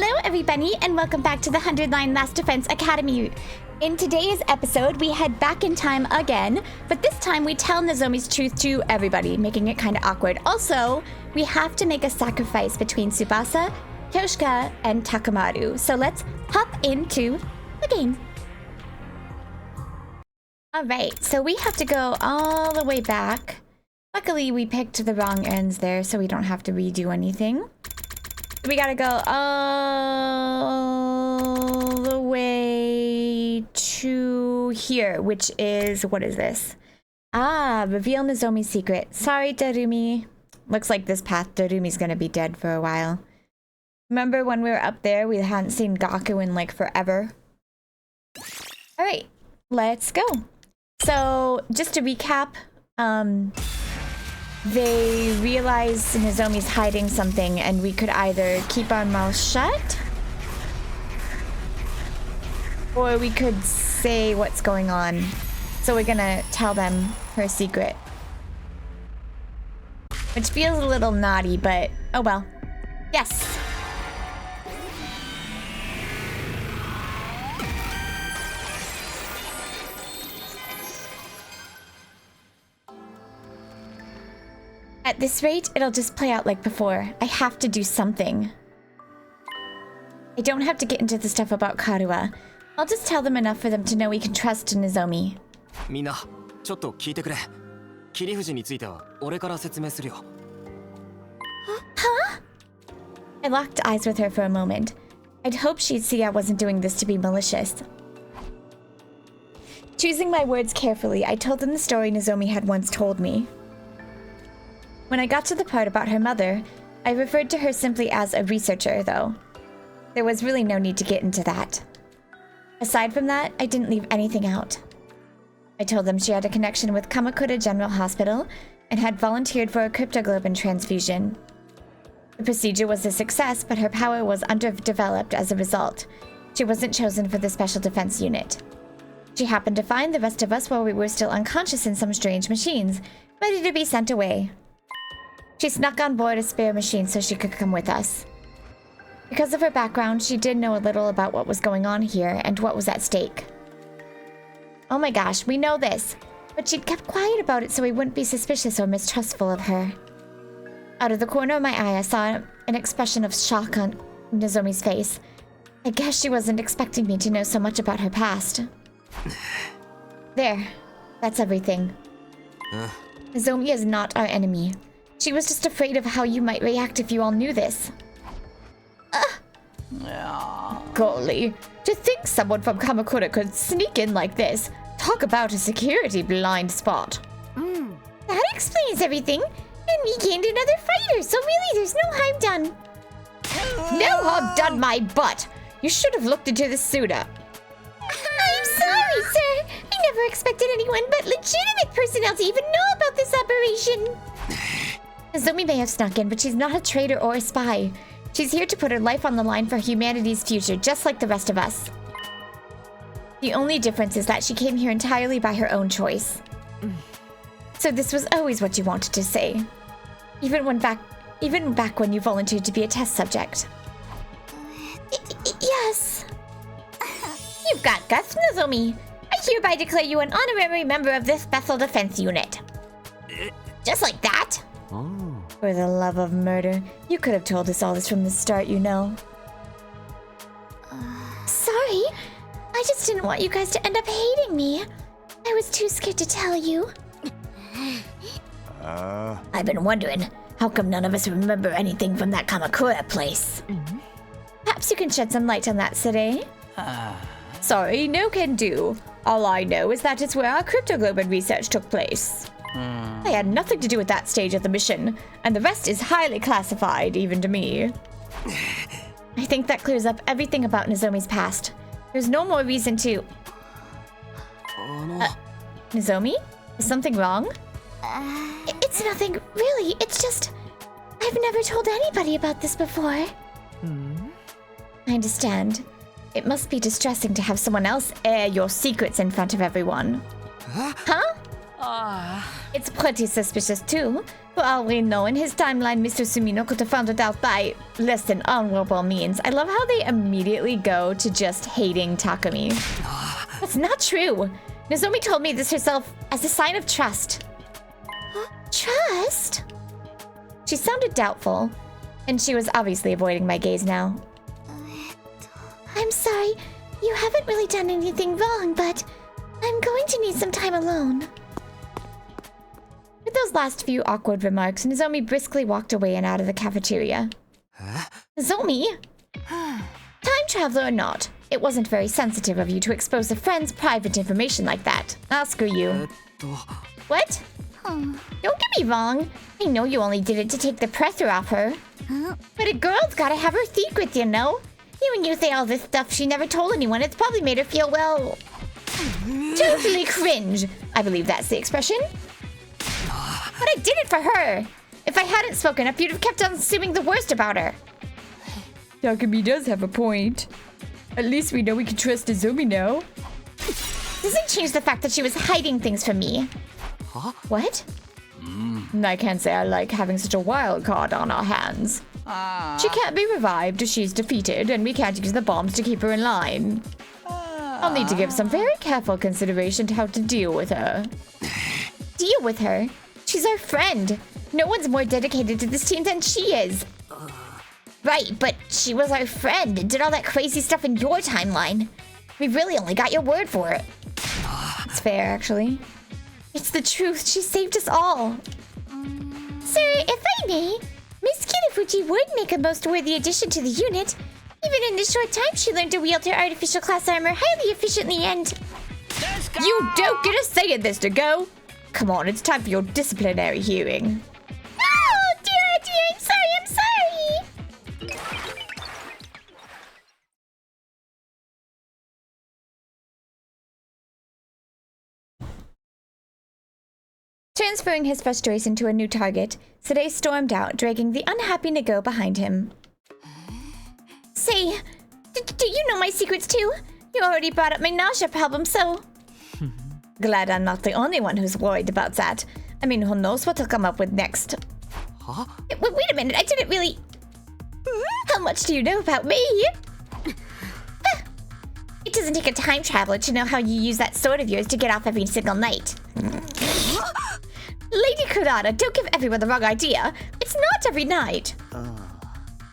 Hello everybody and welcome back to the 100 Line Last Defense Academy. In today's episode, we head back in time again, but this time we tell Nozomi's truth to everybody, making it kind of awkward. Also, we have to make a sacrifice between Tsubasa, Kyoshika, and Takamaru. So let's hop into the game. Alright, so we have to go all the way back. Luckily, we picked the wrong ends there, so we don't have to redo anything. We gotta go all the way to here, which is... what is this? Ah, reveal Nozomi's secret. Sorry, Darumi. Looks like this path, Darumi's gonna be dead for a while. Remember when we were up there, we hadn't seen Gaku in like forever? Alright, let's go. So, just to recap, they realize Nozomi's hiding something and we could either keep our mouths shut or we could say what's going on. So we're gonna tell them her secret. Which feels a little naughty, but oh well. Yes! At this rate, it'll just play out like before. I have to do something. I don't have to get into the stuff about Karuha. I'll just tell them enough for them to know we can trust Nozomi. Minna, ちょっと聞いてくれ。切り藤については俺から説明するよ。Huh? I locked eyes with her for a moment. I'd hoped she'd see I wasn't doing this to be malicious. Choosing my words carefully, I told them the story Nozomi had once told me. When I got to the part about her mother, I referred to her simply as a researcher, though. There was really no need to get into that. Aside from that, I didn't leave anything out. I told them she had a connection with Kamakura General Hospital and had volunteered for a cryptoglobin transfusion. The procedure was a success, but her power was underdeveloped as a result. She wasn't chosen for the Special Defense Unit. She happened to find the rest of us while we were still unconscious in some strange machines, ready to be sent away. She snuck on board a spare machine so she could come with us. Because of her background, she did know a little about what was going on here and what was at stake. Oh my gosh, we know this, but she'd kept quiet about it so we wouldn't be suspicious or mistrustful of her. Out of the corner of my eye, I saw an expression of shock on Nozomi's face. I guess she wasn't expecting me to know so much about her past. There, that's everything. Nozomi is not our enemy. She was just afraid of how you might react if you all knew this. Golly, to think someone from Kamakura could sneak in like this. Talk about a security blind spot. That explains everything. And we gained another fighter, so really there's no harm done. No harm done my butt. You should have looked into this sooner. I'm sorry, sir. I never expected anyone but legitimate personnel to even know about this operation. Nozomi may have snuck in, but she's not a traitor or a spy. She's here to put her life on the line for humanity's future, just like the rest of us. The only difference is that she came here entirely by her own choice. So this was always what you wanted to say. Even back when you volunteered to be a test subject. Yes. You've got guts, Nozomi. I hereby declare you an honorary member of this Special Defense Unit. Just like that? For the love of murder, you could have told us all this from the start, you know. Sorry. I just didn't want you guys to end up hating me. I was too scared to tell you. I've been wondering, how come none of us remember anything from that Kamakura place? Perhaps you can shed some light on that, Sere. Sorry, no can do. All I know is that it's where our cryptoglobin research took place. I had nothing to do with that stage of the mission, and the rest is highly classified, even to me. I think that clears up everything about Nozomi's past. There's no more reason to... Nozomi? Is something wrong? It's nothing, really. It's just... I've never told anybody about this before. I understand. It must be distressing to have someone else air your secrets in front of everyone. Huh? It's pretty suspicious too, but For all we know, in his timeline, Mr. Sumino could have found it out by less than honorable means. I love how they immediately go to just hating Takumi. That's not true. Nozomi told me this herself as a sign of trust. Trust? She sounded doubtful, and she was obviously avoiding my gaze now. I'm sorry, you haven't really done anything wrong, but I'm going to need some time alone. With those last few awkward remarks, Nozomi briskly walked away and out of the cafeteria. Nozomi? Time traveler or not, it wasn't very sensitive of you to expose a friend's private information like that. I'll screw you. What? Don't get me wrong. I know you only did it to take the pressure off her. But a girl's gotta have her secrets, you know? Hearing you say all this stuff she never told anyone, it's probably made her feel, well... totally cringe. I believe that's the expression. But I did it for her. If I hadn't spoken up, you'd have kept on assuming the worst about her. Takumi does have a point. At least we know we can trust Nozomi now. Doesn't change the fact that she was hiding things from me. Huh? What? I can't say I like having such a wild card on our hands. She can't be revived if she's defeated, and we can't use the bombs to keep her in line. I'll need to give some very careful consideration to how to deal with her. Deal with her? She's our friend. No one's more dedicated to this team than she is. Right, but she was our friend and did all that crazy stuff in your timeline. We really only got your word for it. It's fair, actually. It's the truth. She saved us all. Sir, if I may, Miss Kitafuji would make a most worthy addition to the unit. Even in the short time she learned to wield her artificial class armor highly efficiently and... You don't get a say in this, to go. Come on, it's time for your disciplinary hearing. Oh, dear, I'm sorry. Transferring his frustration to a new target, Sade stormed out, dragging the unhappy Nago behind him. Say, do you know my secrets too? You already brought up my nausea problem, so... Glad I'm not the only one who's worried about that. I mean, who knows what he'll come up with next? Huh? Wait a minute, I didn't really... How much do you know about me? It doesn't take a time traveler to know how you use that sword of yours to get off every single night. Lady Kurata, don't give everyone the wrong idea. It's not every night.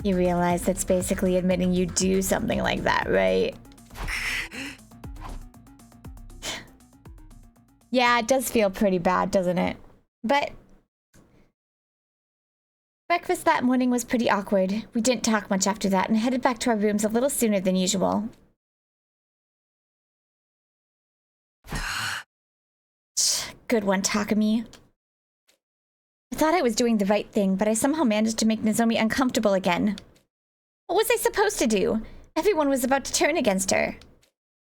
You realize that's basically admitting you do something like that, right? Yeah, it does feel pretty bad, doesn't it? But... breakfast that morning was pretty awkward. We didn't talk much after that and headed back to our rooms a little sooner than usual. Good one, Takumi. I thought I was doing the right thing, but I somehow managed to make Nozomi uncomfortable again. What was I supposed to do? Everyone was about to turn against her.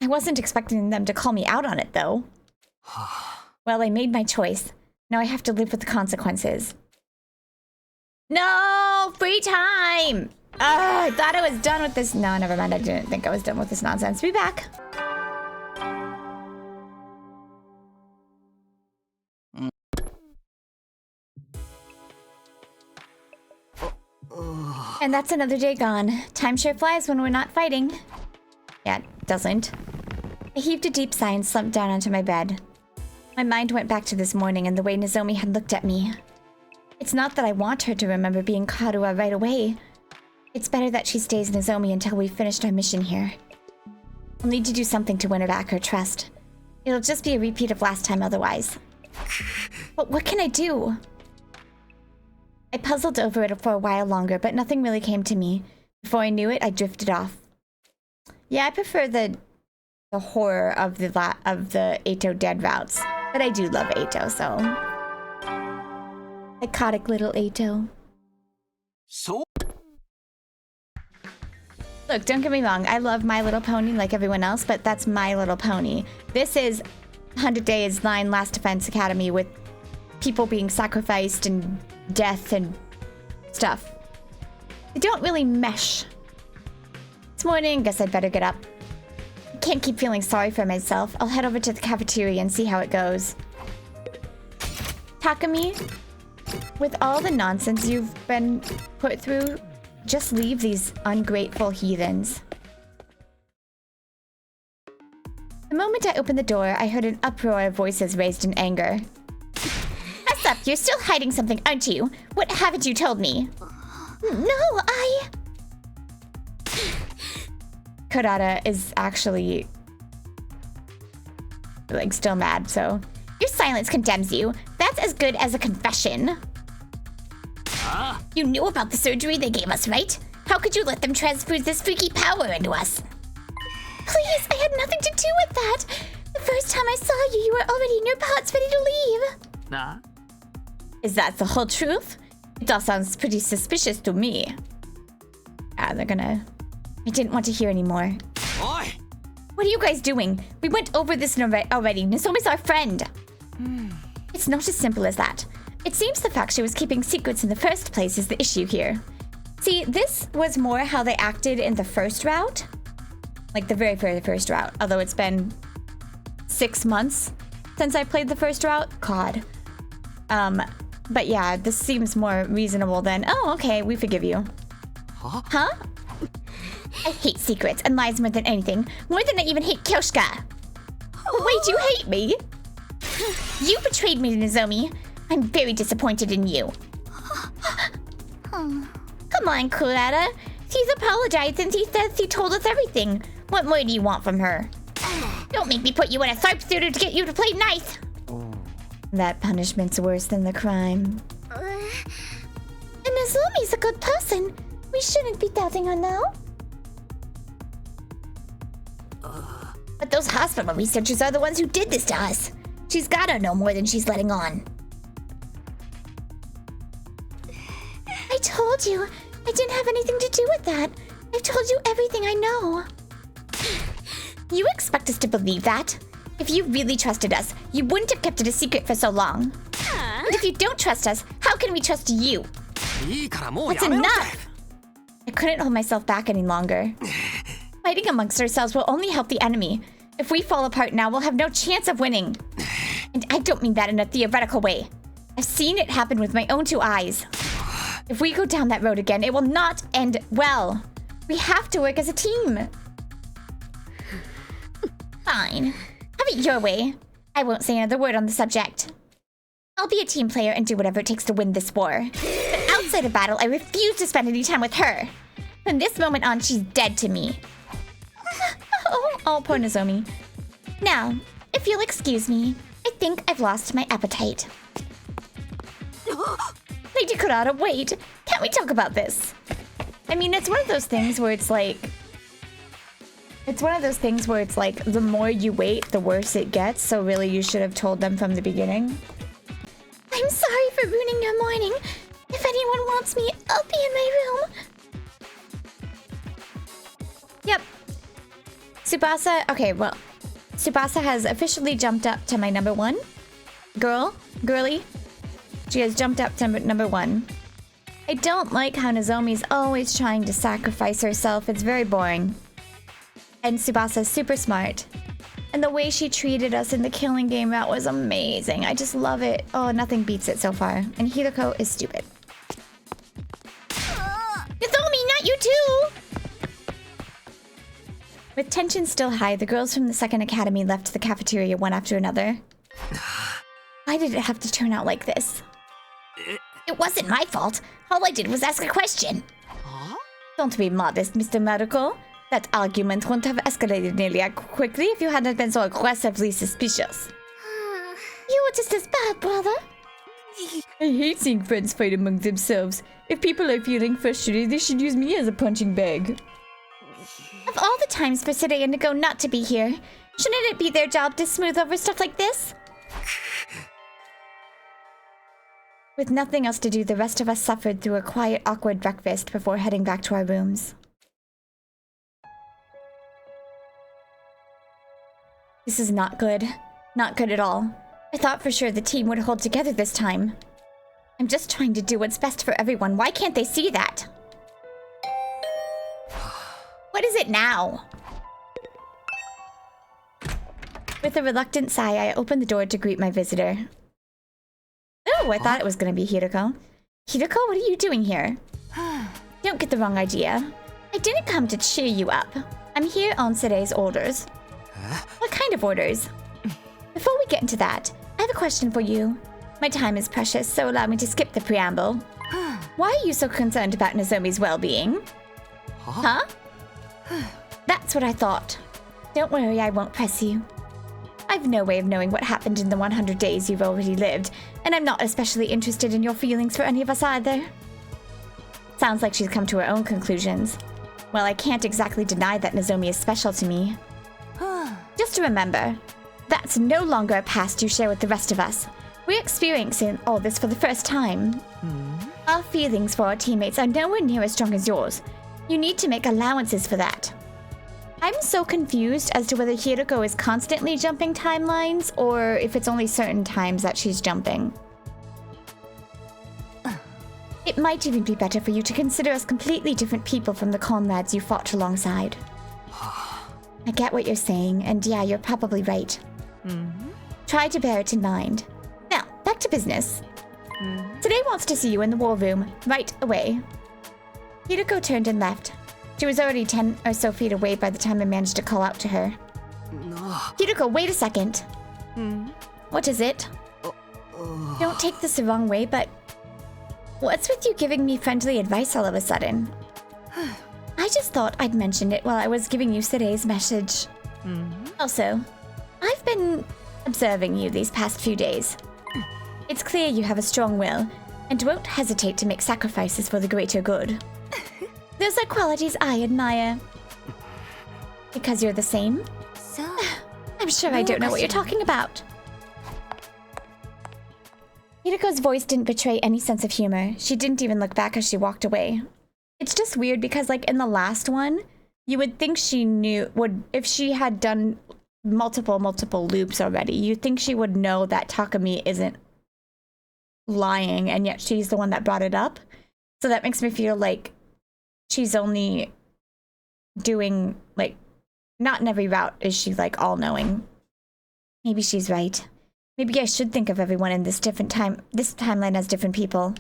I wasn't expecting them to call me out on it, though. Well, I made my choice. Now I have to live with the consequences. No! Free time! I thought I was done with this. No, never mind. I didn't think I was done with this nonsense. Be back. And that's another day gone. Time sure flies when we're not fighting. Yeah, it doesn't. I heaved a deep sigh and slumped down onto my bed. My mind went back to this morning and the way Nozomi had looked at me. It's not that I want her to remember being Karuha right away. It's better that she stays Nozomi until we've finished our mission here. I'll need to do something to win her back her trust. It'll just be a repeat of last time otherwise. But what can I do? I puzzled over it for a while longer, but nothing really came to me. Before I knew it, I drifted off. Yeah, I prefer the horror of the Eito dead routes. But I do love Eito, so... Psychotic little Eito. So? Look, don't get me wrong. I love My Little Pony like everyone else, but that's My Little Pony. This is 100 Days 9 Last Defense Academy with people being sacrificed and death and stuff. They don't really mesh. It's morning, guess I'd better get up. I can't keep feeling sorry for myself. I'll head over to the cafeteria and see how it goes. Takumi? With all the nonsense you've been put through, just leave these ungrateful heathens. The moment I opened the door, I heard an uproar of voices raised in anger. What's up? You're still hiding something, aren't you? What haven't you told me? No, Kurata is actually, like, still mad, so... Your silence condemns you. That's as good as a confession. You knew about the surgery they gave us, right? How could you let them transfuse this freaky power into us? Please, I had nothing to do with that. The first time I saw you, you were already in your pods ready to leave. Nah. Is that the whole truth? It all sounds pretty suspicious to me. Ah, they're gonna... I didn't want to hear anymore. Oi! What are you guys doing? We went over this already. Nozomi's our friend. It's not as simple as that. It seems the fact she was keeping secrets in the first place is the issue here. See, this was more how they acted in the first route. Like the very, very first route. Although it's been 6 months since I played the first route. God. But yeah, this seems more reasonable than, oh, okay, we forgive you. Huh? I hate secrets and lies more than anything. More than I even hate Kyoshka. Wait, you hate me? You betrayed me, Nozomi. I'm very disappointed in you. Come on, Kurata. She's apologized and she says she told us everything. What more do you want from her? Don't make me put you in a tharp suitor to get you to play nice. That punishment's worse than the crime. And Nozomi's a good person. We shouldn't be doubting her now. But those hospital researchers are the ones who did this to us. She's gotta know more than she's letting on. I told you. I didn't have anything to do with that. I've told you everything I know. You expect us to believe that? If you really trusted us, you wouldn't have kept it a secret for so long. And if you don't trust us, how can we trust you? That's enough! I couldn't hold myself back any longer. Fighting amongst ourselves will only help the enemy. If we fall apart now, we'll have no chance of winning. And I don't mean that in a theoretical way. I've seen it happen with my own 2 eyes. If we go down that road again, it will not end well. We have to work as a team. Fine. Have it your way. I won't say another word on the subject. I'll be a team player and do whatever it takes to win this war. But outside of battle, I refuse to spend any time with her. From this moment on, she's dead to me. Oh, poor Nozomi. Now, if you'll excuse me, I think I've lost my appetite. Lady Kurata, wait. Can't we talk about this? I mean, it's one of those things where it's like... the more you wait, the worse it gets. So really, you should have told them from the beginning. I'm sorry for ruining your morning. If anyone wants me, I'll be in my room. Yep. Tsubasa... Okay, well... Tsubasa has officially jumped up to my number 1. Girly. She has jumped up to number 1. I don't like how Nozomi's always trying to sacrifice herself. It's very boring. And Tsubasa's super smart. And the way she treated us in the killing game, that was amazing. I just love it. Oh, nothing beats it so far. And Hiroko is stupid. Nozomi, not you too! With tension still high, the girls from the second academy left the cafeteria one after another. Why did it have to turn out like this? It wasn't my fault. All I did was ask a question. Don't be modest, Mr. Medical. That argument wouldn't have escalated nearly as quickly if you hadn't been so aggressively suspicious. You were just as bad, brother. I hate seeing friends fight among themselves. If people are feeling frustrated, they should use me as a punching bag. Of all the times for Sere and Nigo not to be here, shouldn't it be their job to smooth over stuff like this? With nothing else to do, the rest of us suffered through a quiet, awkward breakfast before heading back to our rooms. This is not good. Not good at all. I thought for sure the team would hold together this time. I'm just trying to do what's best for everyone. Why can't they see that? What is it now? With a reluctant sigh, I opened the door to greet my visitor. Oh, I thought it was going to be Hiroko. Hideko, what are you doing here? Don't get the wrong idea. I didn't come to cheer you up. I'm here on today's orders. What kind of orders? Before we get into that, I have a question for you. My time is precious, so allow me to skip the preamble. Why are you so concerned about Nozomi's well-being? Huh? That's what I thought. Don't worry, I won't press you. I've no way of knowing what happened in the 100 days you've already lived, and I'm not especially interested in your feelings for any of us either. Sounds like she's come to her own conclusions. Well, I can't exactly deny that Nozomi is special to me. Just to remember, that's no longer a past you share with the rest of us. We're experiencing all this for the first time. Our feelings for our teammates are nowhere near as strong as yours. You need to make allowances for that. I'm so confused as to whether Hideko is constantly jumping timelines or if it's only certain times that she's jumping. It might even be better for you to consider us completely different people from the comrades you fought alongside. I get what you're saying, and yeah, you're probably right. Try to bear it in mind. Now, back to business. Today wants to see you in the war room, right away. Hideko turned and left. She was already 10 or so feet away by the time I managed to call out to her. Hideko, wait a second. What is it? Don't take this the wrong way, but what's with you giving me friendly advice all of a sudden? I just thought I'd mention it while I was giving you today's message. Also, I've been observing you these past few days. It's clear you have a strong will and won't hesitate to make sacrifices for the greater good. Those are qualities I admire. Because you're the same? So, I'm sure I don't know what you're talking about. Hideko's voice didn't betray any sense of humor. She didn't even look back as she walked away. It's just weird because, like, in the last one, you would think she if she had done multiple loops already, you'd think she would know that Takumi isn't lying, and yet she's the one that brought it up. So that makes me feel like she's only doing, like, not in every route is she, like, all-knowing. Maybe she's right. Maybe I should think of everyone in this timeline as different people.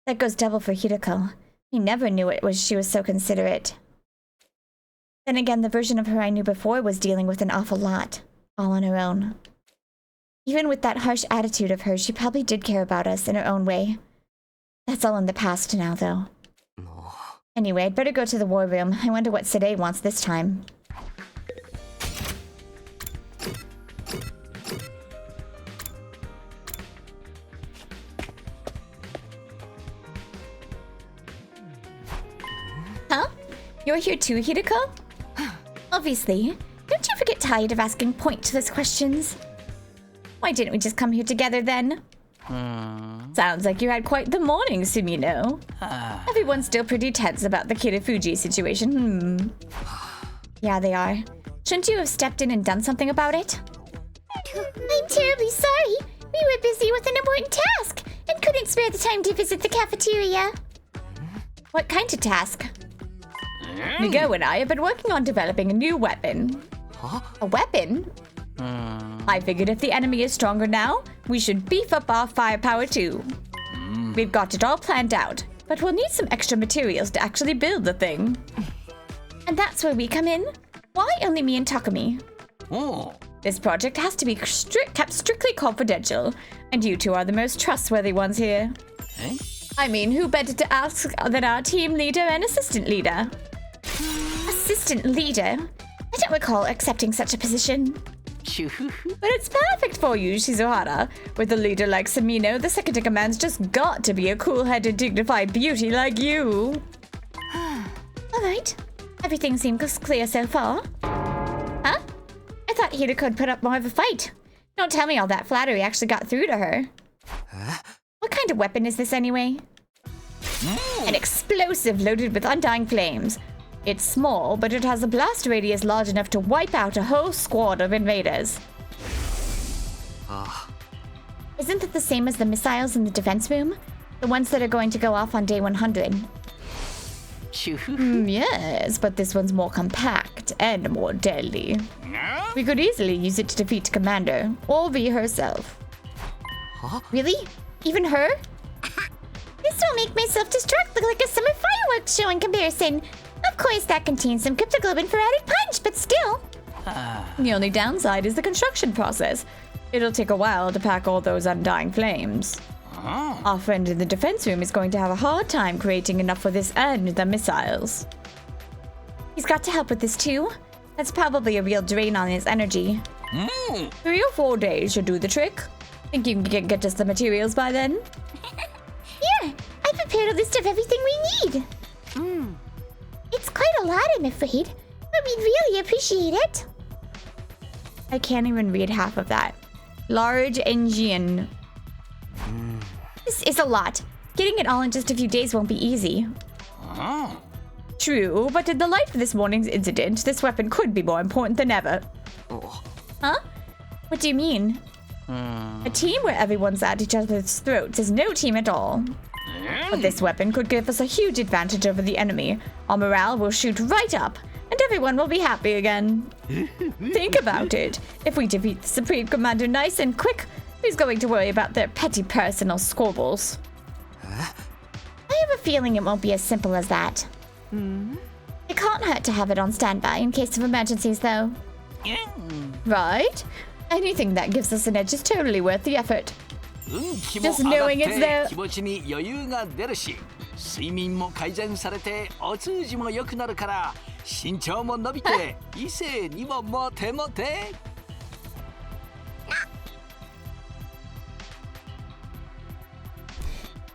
That goes double for Hideko. He never knew she was so considerate. Then again, the version of her I knew before was dealing with an awful lot, all on her own. Even with that harsh attitude of hers, she probably did care about us in her own way. That's all in the past now, though. Anyway, I'd better go to the war room. I wonder what Sade wants this time. Huh? You're here too, Hideko? Obviously. Don't you ever get tired of asking pointless questions? Why didn't we just come here together then? Sounds like you had quite the morning, Sumino. Everyone's still pretty tense about the Kirifuji situation. Yeah, they are. Shouldn't you have stepped in and done something about it? I'm terribly sorry. We were busy with an important task and couldn't spare the time to visit the cafeteria. What kind of task? Nigo and I have been working on developing a new weapon. A weapon? I figured if the enemy is stronger now, we should beef up our firepower too. We've got it all planned out, but we'll need some extra materials to actually build the thing. And that's where we come in. Why only me and Takumi? This project has to be kept strictly confidential, and you two are the most trustworthy ones here. I mean, who better to ask than our team leader and assistant leader? Assistant leader? I don't recall accepting such a position. But it's perfect for you, Shizuhara. With a leader like Sumino, the second in command's just got to be a cool-headed, dignified beauty like you. Alright. Everything seems clear so far. Huh? I thought Hideko could put up more of a fight. Don't tell me all that flattery actually got through to her. What kind of weapon is this anyway? An explosive loaded with undying flames. It's small, but it has a blast radius large enough to wipe out a whole squad of invaders. Isn't it the same as the missiles in the defense room? The ones that are going to go off on day 100. Yes, but this one's more compact and more deadly. We could easily use it to defeat Commander, or V herself. Really? Even her? This will make my self-destruct look like a summer fireworks show in comparison. Of course, that contains some cryptoglobin for added punch, but still. The only downside is the construction process. It'll take a while to pack all those undying flames. Our friend in the defense room is going to have a hard time creating enough for this and the missiles. He's got to help with this too. That's probably a real drain on his energy. 3 or 4 days should do the trick. Think you can get us the materials by then? Here, I prepared a list of everything we need. It's quite a lot, I'm afraid, but we'd really appreciate it. I can't even read half of that. Large engine. This is a lot. Getting it all in just a few days won't be easy. True, but in the light of this morning's incident, this weapon could be more important than ever. Huh? What do you mean? A team where everyone's at each other's throats is no team at all. But this weapon could give us a huge advantage over the enemy. Our morale will shoot right up, and everyone will be happy again. Think about it. If we defeat the Supreme Commander nice and quick, who's going to worry about their petty personal squabbles? I have a feeling it won't be as simple as that. It can't hurt to have it on standby in case of emergencies, though. Right? Anything that gives us an edge is totally worth the effort. Just knowing it's there. 気持ちに余裕が出るし、睡眠も改善されてお通じも良くなるから、身長も伸びて異性にもモテモテ。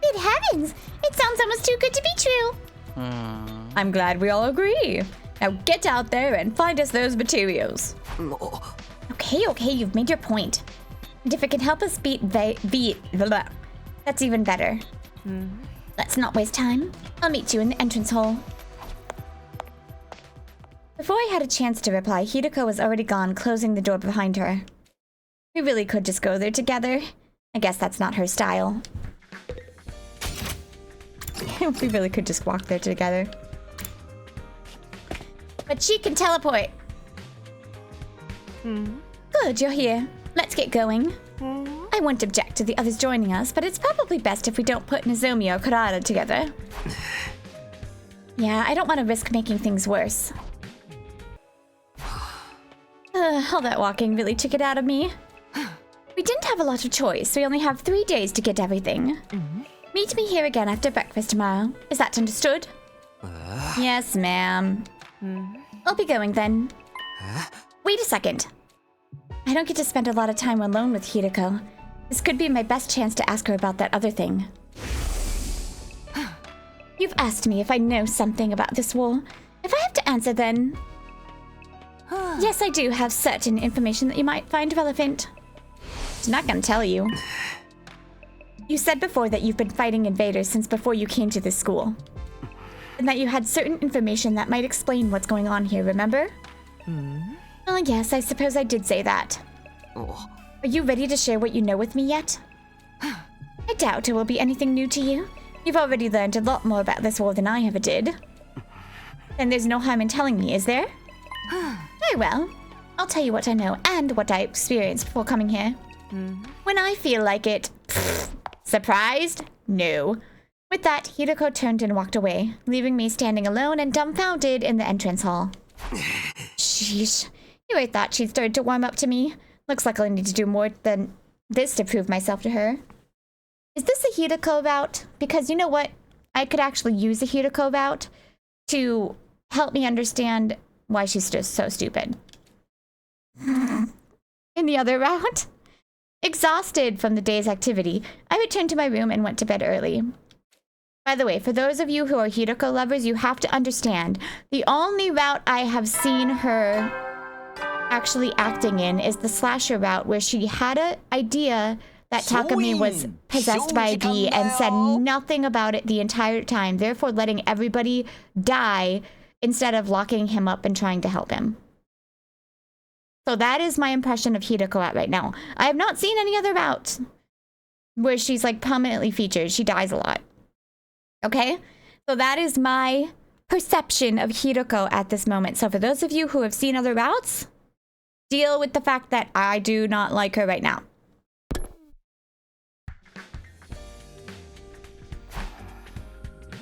Good heavens! It sounds almost too good to be true. I'm glad we all agree. Now get out there and find us those materials. Okay, you've made your point. And if it can help us beat blah, that's even better. Let's not waste time. I'll meet you in the entrance hall. Before I had a chance to reply, Hideko was already gone, closing the door behind her. We really could just go there together. I guess that's not her style. We really could just walk there together. But she can teleport. Good, you're here. Let's get going. I won't object to the others joining us, but it's probably best if we don't put Nozomi or Karada together. Yeah, I don't want to risk making things worse. All that walking really took it out of me. We didn't have a lot of choice. We only have 3 days to get everything. Meet me here again after breakfast tomorrow. Is that understood? Yes, ma'am. I'll be going then. Wait a second. I don't get to spend a lot of time alone with Hideko. This could be my best chance to ask her about that other thing. You've asked me if I know something about this war. If I have to answer, then... Yes, I do have certain information that you might find relevant. She's not gonna tell you. You said before that you've been fighting invaders since before you came to this school. And that you had certain information that might explain what's going on here, remember? Oh, yes, I suppose I did say that. Are you ready to share what you know with me yet? I doubt it will be anything new to you. You've already learned a lot more about this war than I ever did. Then there's no harm in telling me, is there? Very well. I'll tell you what I know and what I experienced before coming here. When I feel like it. Surprised? No. With that, Hideko turned and walked away, leaving me standing alone and dumbfounded in the entrance hall. Sheesh. You really thought she'd started to warm up to me. Looks like I'll need to do more than this to prove myself to her. Is this a Hideko route? Because you know what? I could actually use a Hideko route to help me understand why she's just so stupid. In the other route? Exhausted from the day's activity, I returned to my room and went to bed early. By the way, for those of you who are Hideko lovers, you have to understand, the only route I have seen her actually acting in is the slasher route where she had an idea that Takumi was possessed by a bee and said nothing about it the entire time, therefore letting everybody die instead of locking him up and trying to help him. So that is my impression of Hideko at right now. I have not seen any other routes where she's like prominently featured. She dies a lot. Okay? So that is my perception of Hideko at this moment. So for those of you who have seen other routes, deal with the fact that I do not like her right now.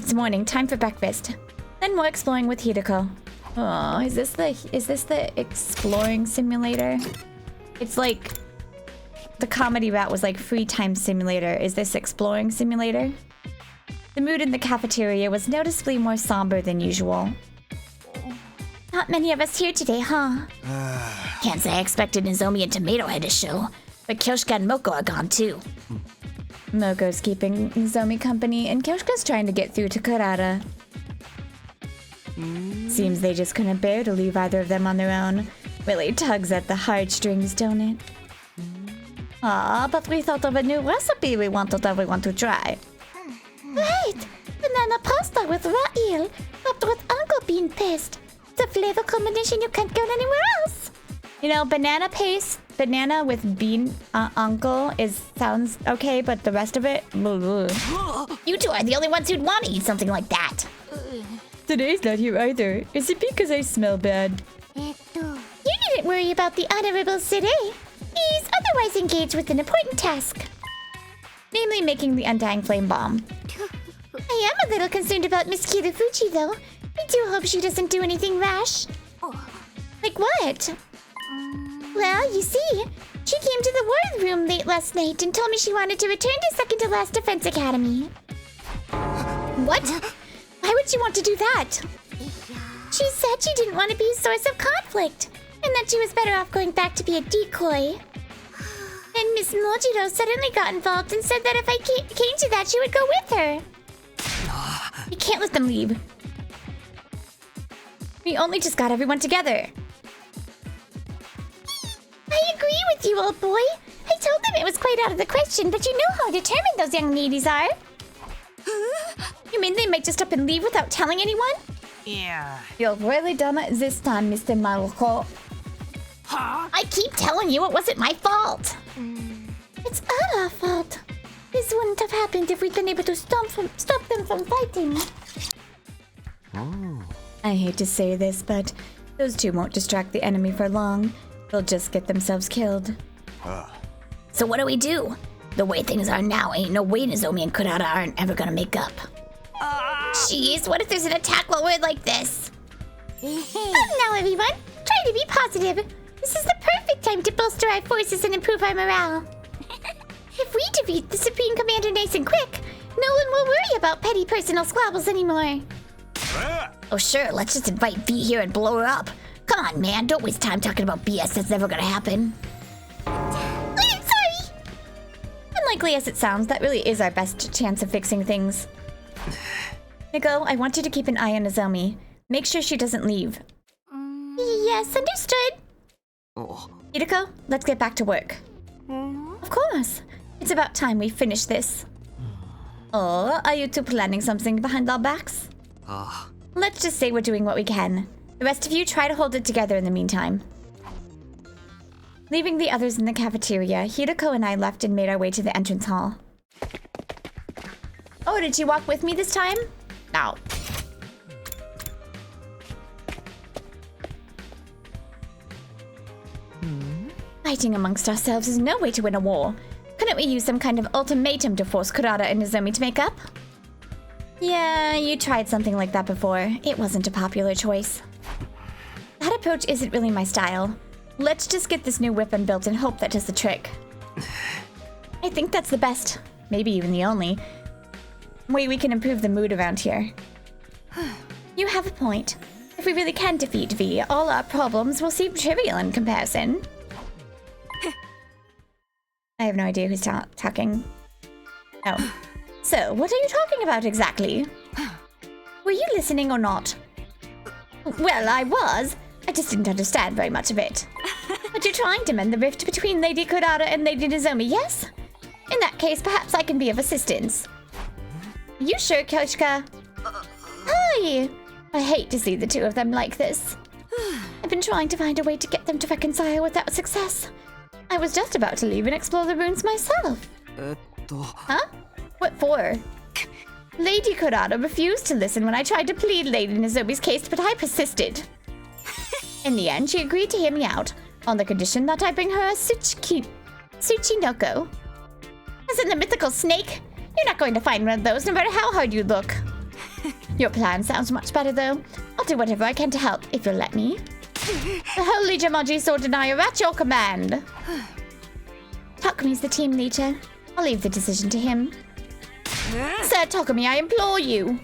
It's morning, time for breakfast. Then more exploring with Hideko. Oh, is this the exploring simulator? It's like the comedy route was like free time simulator. Is this exploring simulator? The mood in the cafeteria was noticeably more somber than usual. Not many of us here today, huh? Can't say I expected Nozomi and Tomato Head to show, but Kyoshka and Moko are gone too. Moko's keeping Nozomi company, and Kyoshka's trying to get through to Kurata. Seems they just couldn't bear to leave either of them on their own. Really tugs at the heartstrings, don't it? Ah, but we thought of a new recipe we wanted everyone to try. Right! Banana pasta with raw eel, topped with uncle bean paste. It's a flavor combination you can't get anywhere else. You know, banana with bean uncle sounds okay, but the rest of it, You two are the only ones who'd want to eat something like that. Today's not here either. Is it because I smell bad? You needn't worry about the Honorable Sire. He's otherwise engaged with an important task. Namely, making the undying flame bomb. I am a little concerned about Miss Kirifuchi, though. I do hope she doesn't do anything rash. Like what? Well, you see, she came to the war room late last night and told me she wanted to return to second to last defense academy. What? Why would she want to do that? She said she didn't want to be a source of conflict, and that she was better off going back to be a decoy. And Miss Mojiro suddenly got involved and said that if I came to that, she would go with her. You can't let them leave. We only just got everyone together. I agree with you, old boy. I told them it was quite out of the question, but you know how determined those young ladies are. You mean they might just up and leave without telling anyone? Yeah. You've really done it this time, Mr. Maruko. I keep telling you it wasn't my fault. It's all our fault. This wouldn't have happened if we'd been able to stop them from fighting. I hate to say this, but those two won't distract the enemy for long. They'll just get themselves killed. So what do we do? The way things are now, ain't no way Nozomi and Kurata aren't ever gonna make up. Jeez, what if there's an attack while we're like this? Now, everyone, try to be positive. This is the perfect time to bolster our forces and improve our morale. If we defeat the Supreme Commander nice and quick, no one will worry about petty personal squabbles anymore. Oh sure, let's just invite V here and blow her up. Come on, man, don't waste time talking about BS that's never gonna happen. I'm sorry! Unlikely as it sounds, that really is our best chance of fixing things. Nico, I want you to keep an eye on Nozomi. Make sure she doesn't leave. Yes, understood. Hideko, let's get back to work. Of course. It's about time we finish this. Oh, are you two planning something behind our backs? Let's just say we're doing what we can. The rest of you try to hold it together in the meantime. Leaving the others in the cafeteria, Hideko and I left and made our way to the entrance hall. Oh, did you walk with me this time? No. Fighting amongst ourselves is no way to win a war. Couldn't we use some kind of ultimatum to force Kurata and Nozomi to make up? Yeah, you tried something like that before. It wasn't a popular choice. That approach isn't really my style. Let's just get this new weapon built and hope that does the trick. I think that's the best, maybe even the only, way we can improve the mood around here. You have a point. If we really can defeat V, all our problems will seem trivial in comparison. I have no idea who's talking. Oh. So, what are you talking about exactly? Were you listening or not? Well, I was. I just didn't understand very much of it. But you're trying to mend the rift between Lady Kurata and Lady Nozomi, yes? In that case, perhaps I can be of assistance. You sure, Kyoshka? Hi! I hate to see the two of them like this. I've been trying to find a way to get them to reconcile without success. I was just about to leave and explore the ruins myself. Huh? What for? Lady Kurata refused to listen when I tried to plead Lady Nozomi's case, but I persisted. In the end, she agreed to hear me out, on the condition that I bring her a Tsuchinoko. As in the mythical snake, you're not going to find one of those no matter how hard you look. Your plan sounds much better, though. I'll do whatever I can to help, if you'll let me. The Holy Jumanji Sword and I are at your command. Takumi's the team leader. I'll leave the decision to him. Sir Takumi, I implore you.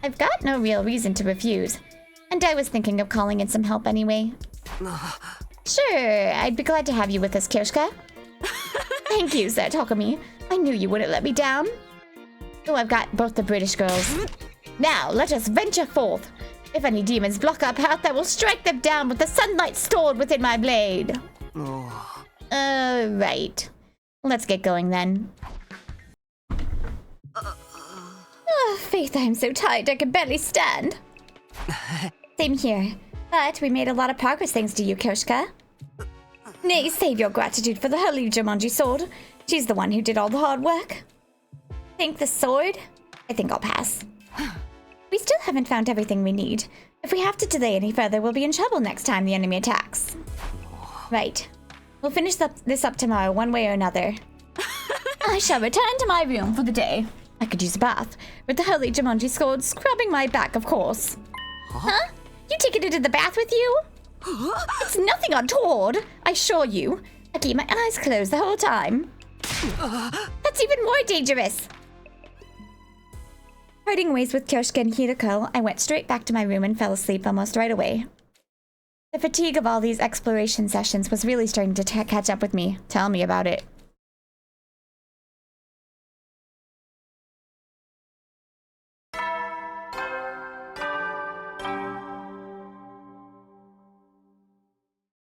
I've got no real reason to refuse. And I was thinking of calling in some help anyway. Sure, I'd be glad to have you with us, Kyoshka. Thank you, Sir Takumi. I knew you wouldn't let me down. Oh, I've got both the British girls. Now, let us venture forth. If any demons block our path, I will strike them down with the sunlight stored within my blade. Right. Let's get going then. Oh, Faith, I am so tired I can barely stand. Same here. But we made a lot of progress thanks to you, Kyoshka. Nay, save your gratitude for the Holy Jumanji Sword. She's the one who did all the hard work. Think the sword? I think I'll pass. We still haven't found everything we need. If we have to delay any further, we'll be in trouble next time the enemy attacks. Right. We'll finish this up tomorrow, one way or another. I shall return to my room for the day. I could use a bath, with the Holy Jumanji Sword scrubbing my back, of course. Huh? You taking it to the bath with you? It's nothing untoward, I assure you. I keep my eyes closed the whole time. That's even more dangerous. Parting ways with Kyoshka and Hiroko, I went straight back to my room and fell asleep almost right away. The fatigue of all these exploration sessions was really starting to catch up with me. Tell me about it.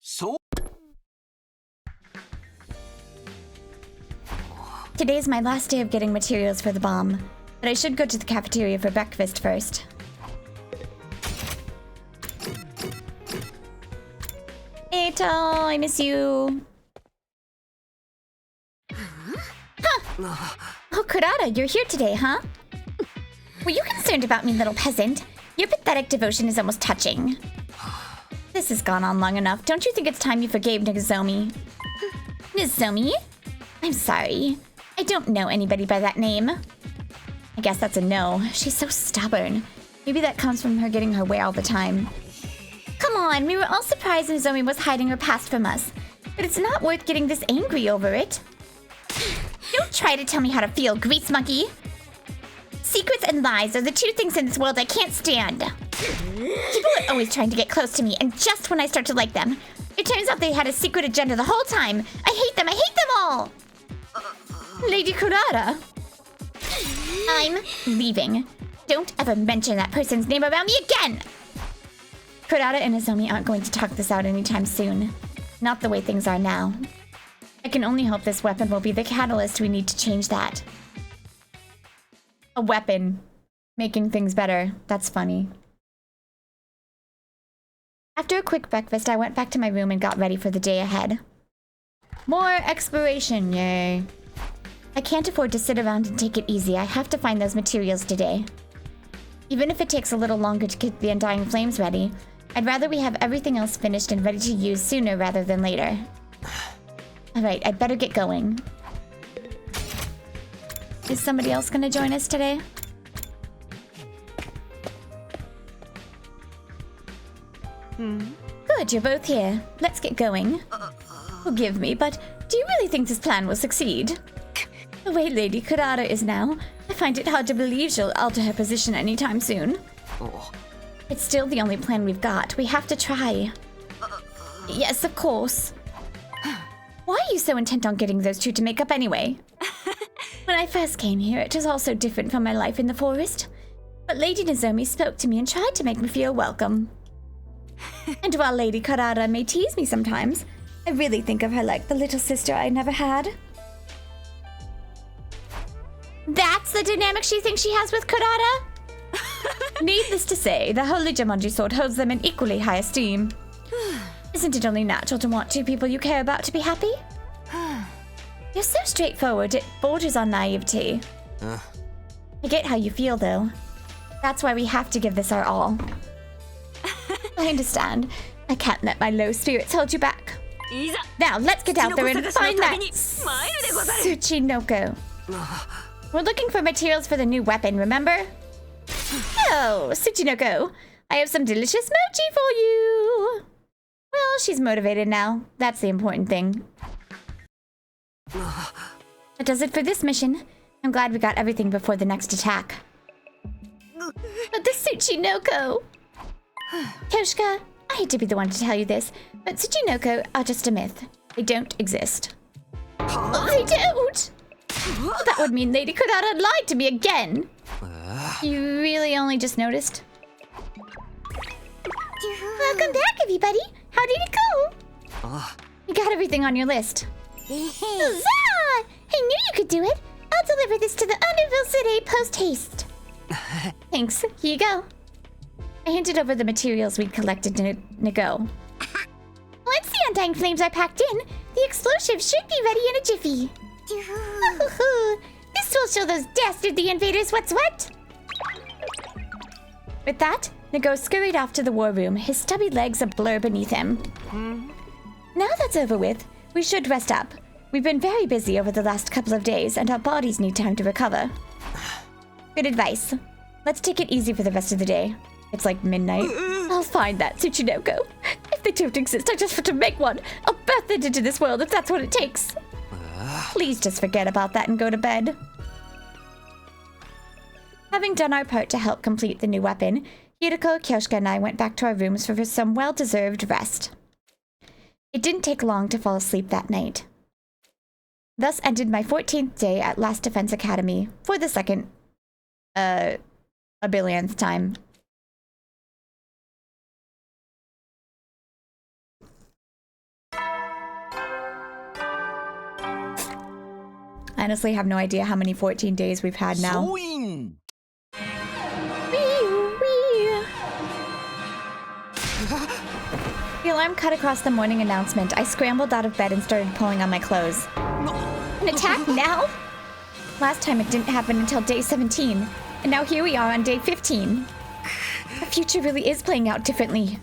So Today's my last day of getting materials for the bomb, but I should go to the cafeteria for breakfast first. Eito, I miss you. Huh. Oh, Kurata, you're here today, huh? Were you concerned about me, little peasant? Your pathetic devotion is almost touching. This has gone on long enough. Don't you think it's time you forgave Nozomi? Nozomi? I'm sorry. I don't know anybody by that name. I guess that's a no. She's so stubborn. Maybe that comes from her getting her way all the time. Come on, we were all surprised Nozomi was hiding her past from us. But it's not worth getting this angry over it. Don't try to tell me how to feel, grease monkey. Secrets and lies are the two things in this world I can't stand. People are always trying to get close to me, and just when I start to like them, it turns out they had a secret agenda the whole time. I hate them all! Lady Kurata. I'm leaving. Don't ever mention that person's name around me again! Kurata and Nozomi aren't going to talk this out anytime soon. Not the way things are now. I can only hope this weapon will be the catalyst we need to change that. A weapon. Making things better. That's funny. After a quick breakfast, I went back to my room and got ready for the day ahead. More exploration, yay. I can't afford to sit around and take it easy. I have to find those materials today. Even if it takes a little longer to get the Undying Flames ready, I'd rather we have everything else finished and ready to use sooner rather than later. Alright, I'd better get going. Is somebody else gonna join us today? Good, you're both here. Let's get going. Forgive me, but do you really think this plan will succeed? The way Lady Kurata is now, I find it hard to believe she'll alter her position anytime soon. It's still the only plan we've got. We have to try. Yes, of course. Why are you so intent on getting those two to make up anyway? When I first came here, it was all so different from my life in the forest. But Lady Nozomi spoke to me and tried to make me feel welcome. And while Lady Kurata may tease me sometimes, I really think of her like the little sister I never had. That's the dynamic she thinks she has with Kurata? Needless to say, the Holy Jumanji Sword holds them in equally high esteem. Isn't it only natural to want two people you care about to be happy? You're so straightforward, it borders on naivety. I get how you feel, though. That's why we have to give this our all. I understand. I can't let my low spirits hold you back. Now, let's get out there and find that Tsuchinoko. We're looking for materials for the new weapon, remember? Hello, Tsuchinoko. I have some delicious mochi for you. Well, she's motivated now. That's the important thing. That does it for this mission. I'm glad we got everything before the next attack. But the Tsuchinoko... Koshka, I hate to be the one to tell you this, but Tsuchinoko are just a myth. They don't exist. Oh, they don't? That would mean Lady Kurata lied to me again. You really only just noticed? Welcome back, everybody. How did it go? You got everything on your list. Huzzah! I knew you could do it. I'll deliver this to the Underville City post-haste. Thanks. Here you go. I handed over the materials we'd collected to Nago. Once the undying flames are packed in, the explosives should be ready in a jiffy. This will show those dastardly invaders what's what. With that, Nago scurried off to the war room, his stubby legs a blur beneath him. Now that's over with, we should rest up. We've been very busy over the last couple of days, and our bodies need time to recover. Good advice. Let's take it easy for the rest of the day. It's like midnight. I'll find that Tsuchinoko. If they don't exist, I just have to make one. I'll birth it into this world if that's what it takes. Please just forget about that and go to bed. Having done our part to help complete the new weapon, Hiriko, Kyoshka, and I went back to our rooms for some well-deserved rest. It didn't take long to fall asleep that night. Thus ended my 14th day at Last Defense Academy for the second, a billionth time. I honestly have no idea how many 14 days we've had now. The alarm cut across the morning announcement. I scrambled out of bed and started pulling on my clothes. An attack now? Last time it didn't happen until day 17, and now here we are on day 15. The future really is playing out differently.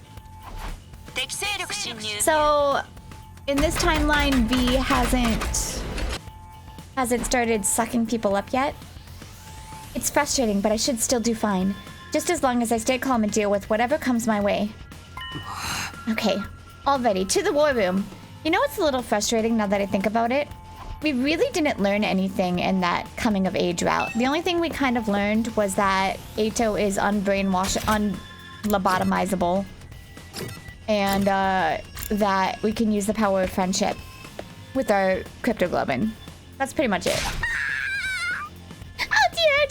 So, in this timeline, V hasn't started sucking people up yet. It's frustrating, but I should still do fine. Just as long as I stay calm and deal with whatever comes my way. Okay, all ready. To the war room. You know what's a little frustrating now that I think about it? We really didn't learn anything in that coming of age route. The only thing we kind of learned was that Eito is unlobotomizable. And that we can use the power of friendship with our cryptoglobin. That's pretty much it. Oh dear,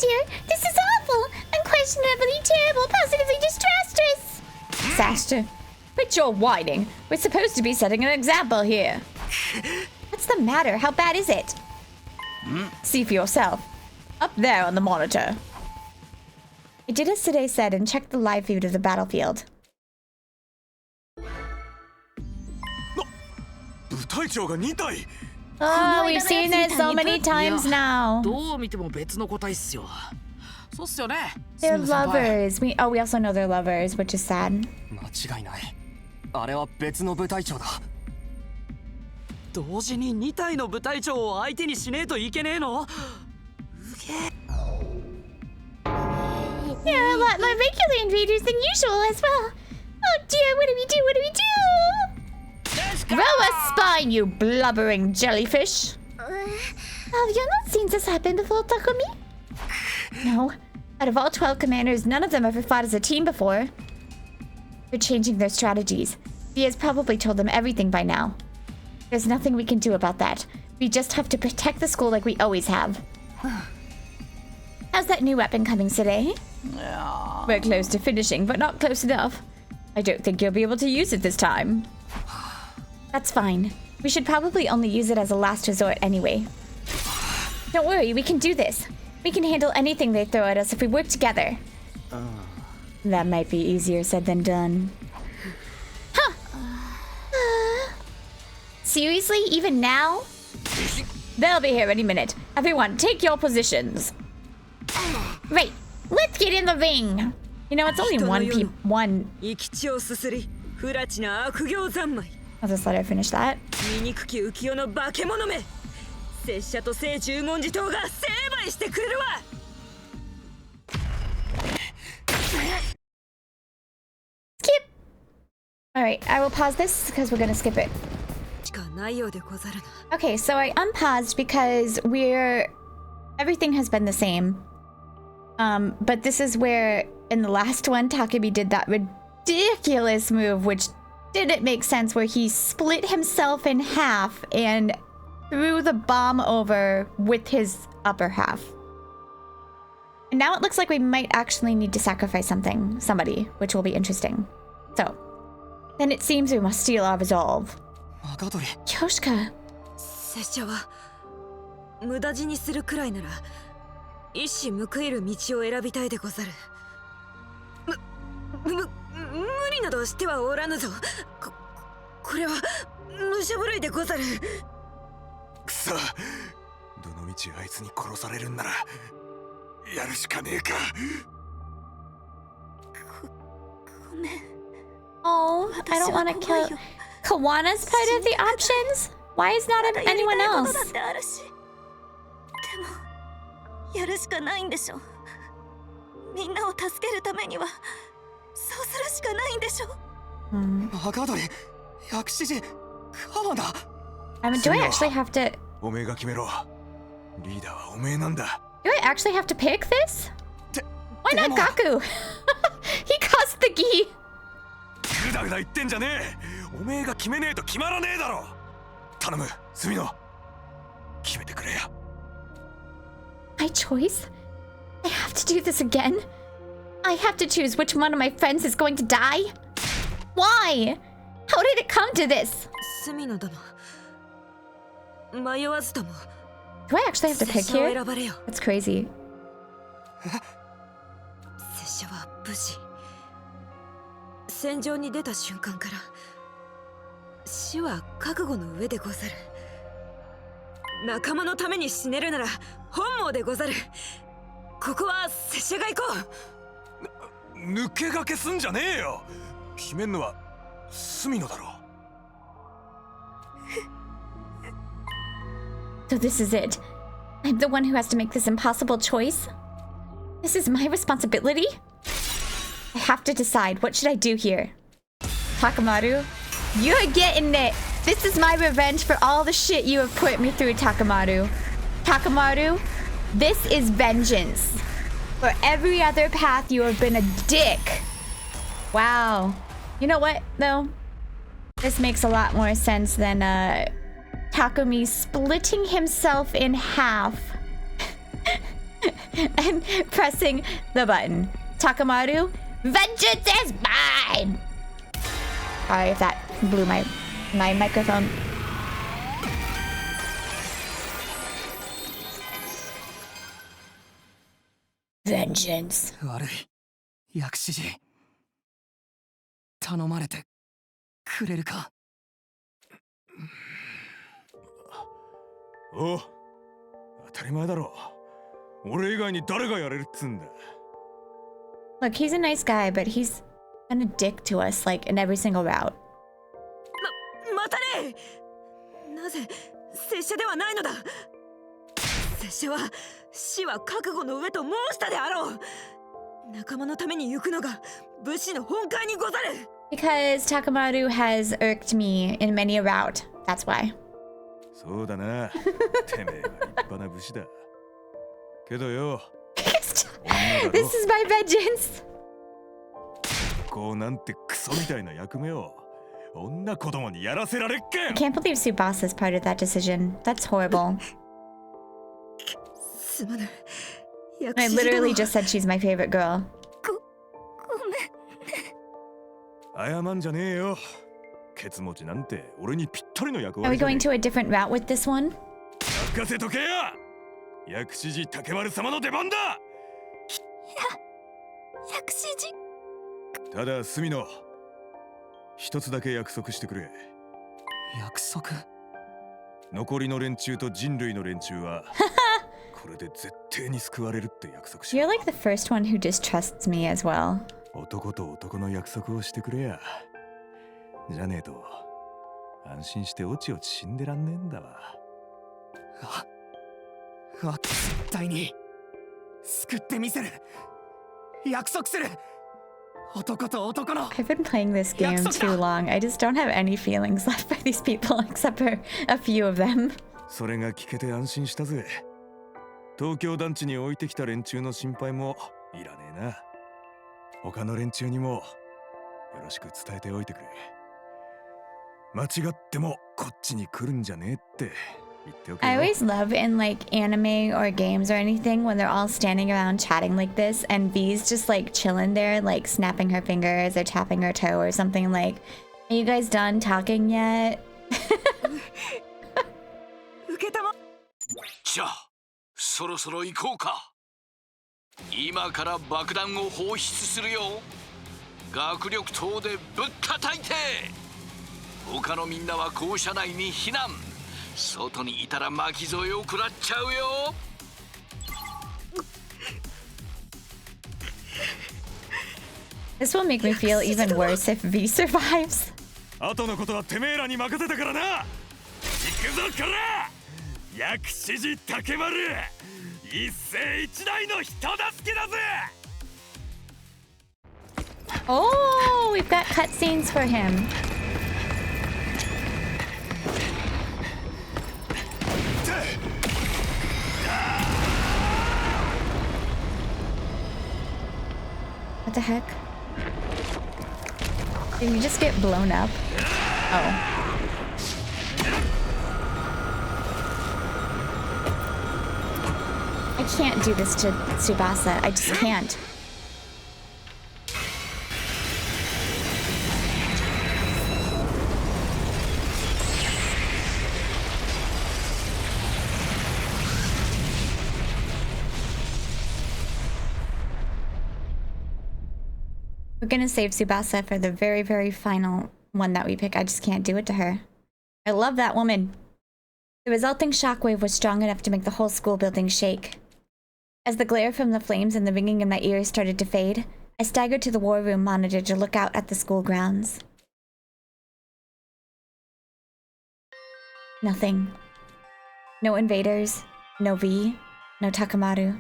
this is awful. Unquestionably terrible, positively disastrous. Disaster. Quit your whining. We're supposed to be setting an example here. What's the matter? How bad is it? See for yourself. Up there on the monitor. I did as Sade said and checked the live feed of the battlefield. Oh, we've seen it so many times now. They're lovers. We also know they're lovers, which is sad. あれは別の部隊長だ。同時に2体の部隊長を相手にしねえといけねえの? There are a lot more regular invaders than usual as well. Oh dear, what do we do? What do we do? Grow a spine, you blubbering jellyfish. Have you not seen this happen before, Takumi? No. Out of all 12 commanders, none of them ever fought as a team before. They're changing their strategies. V has probably told them everything by now. There's nothing we can do about that. We just have to protect the school like we always have. How's that new weapon coming today? We're close to finishing, but not close enough. I don't think you'll be able to use it this time. That's fine. We should probably only use it as a last resort anyway. Don't worry, we can do this. We can handle anything they throw at us if we work together. That might be easier said than done. Huh! Seriously? Even now? They'll be here any minute. Everyone, take your positions. Right. Let's get in the ring. You know, it's only one. I'll just let her finish that. Alright, I will pause this because we're gonna skip it. Okay, so I unpaused because everything has been the same. But this is where in the last one Takumi did that ridiculous move which didn't make sense, where he split himself in half and threw the bomb over with his upper half. And now it looks like we might actually need to sacrifice somebody, which will be interesting. So, then it seems we must steal our resolve. Yoshika. 拙者は無駄死にするくらいなら一矢報いる道を選びたいでござる。無理などしてはおらぬぞ。これは武者震いでござる。くそ、どの道あいつに殺されるんならやるしかねえか。ごめん。 Oh, I don't want to kill. Kawana's part of the options? Why is not anyone else? でもやるしかないんでしょ。みんなを助けるためにはそうするしかないんでしょ。赤鳥、薬師寺、川田。Do I actually have to? おめえが決めろ。リーダーはおめえなんだ。Do I actually have to pick this? Why not Gaku? He caused the gi. ぐだぐだ言ってんじゃねえ。おめえが決めねえと決まらねえだろ。頼む、墨野。決めてくれや。My choice? I have to do this again? I have to choose which one of my friends is going to die? Why? How did it come to this? 隅野殿、迷わずとも Do I actually have to pick 拙者を here? 選ばれよ。 That's crazy. 拙者は武士。戦場に出た瞬間から死は覚悟の上でござる。仲間のために死ねるなら本望でござる。ここは拙者が行こう。抜け駆けすんじゃねえよ。決めんのは墨野だろ。So this is it. I'm the one who has to make this impossible choice? This is my responsibility? I have to decide. What should I do here? Takamaru, you're getting it. This is my revenge for all the shit you have put me through, Takamaru. Takamaru, this is vengeance. For every other path, you have been a dick. Wow. You know what, though? This makes a lot more sense than Takumi splitting himself in half and pressing the button. Takamaru, vengeance is mine! Sorry if that blew my microphone. Vengeance. 悪い、薬師寺。頼まれてくれるか。おう、当たり前だろ。俺以外に誰がやれるっつんだ。Look, he's a nice guy, but he's been a dick to us, like, in every single route. 待たれ。なぜ拙者ではないのだ。拙者は死は覚悟の上と申したであろう。仲間のために行くのが武士の本懐にござる。Because Takamaru has irked me in many a route. That's why. そうだな。てめえは立派な武士だ。けどよ。This is my vengeance. こうなんてクソみたいな役目を女子供にやらせられっけ。 I can't believe Tsubasa is part of that decision. That's horrible. すまぬ。 I literally just said she's my favorite girl. 謝んじゃねえよ。ケツ持ちなんて俺にぴったりの役 Are we 割じゃね going to a different route with this one? 任せとけや。薬師寺竹丸様の出番だ。薬師寺。ただ墨野、一つだけ約束してくれ。約束？残りの連中と人類の連中はこれで絶対に救われるって約束し You're ろ。 like the first one who distrusts me as well. 男と男の約束をしてくれや。じゃねえと安心しておちおち死んでらんねえんだわ。絶対に救ってみせる。約束する。I've been playing this game too long. I just don't have any feelings left for these people except for a few of them. それが聞けて安心したぜ。東京団地に置いてきた連中の心配もいらねえな。他の連中にもよろしく伝えておいてくれ。間違ってもこっちに来るんじゃねえって言っておけよ。I always love in like anime or games or anything when they're all standing around chatting like this and V's just like chilling there, like snapping her fingers or tapping her toe or something like, are you guys done talking yet? じゃあそろそろ行こうか。今から爆弾を放出するよ。学力塔でぶったたいて。他のみんなは校舎内に避難。外にいたら巻き添えを食らっちゃうよ。This will make me feel even worse if V survives. 後のことはてめえらに任せたからな。行くぞから。薬師寺竹丸。一世一代の人助けだぜ。Oh, we've got cutscenes for him. What the heck? Did you just get blown up? Oh. I can't do this to Tsubasa. I just can't. We're gonna save Tsubasa for the very, very final one that we pick. I just can't do it to her. I love that woman. The resulting shockwave was strong enough to make the whole school building shake. As the glare from the flames and the ringing in my ears started to fade, I staggered to the war room monitor to look out at the school grounds. Nothing. No invaders, no V, no Takamaru.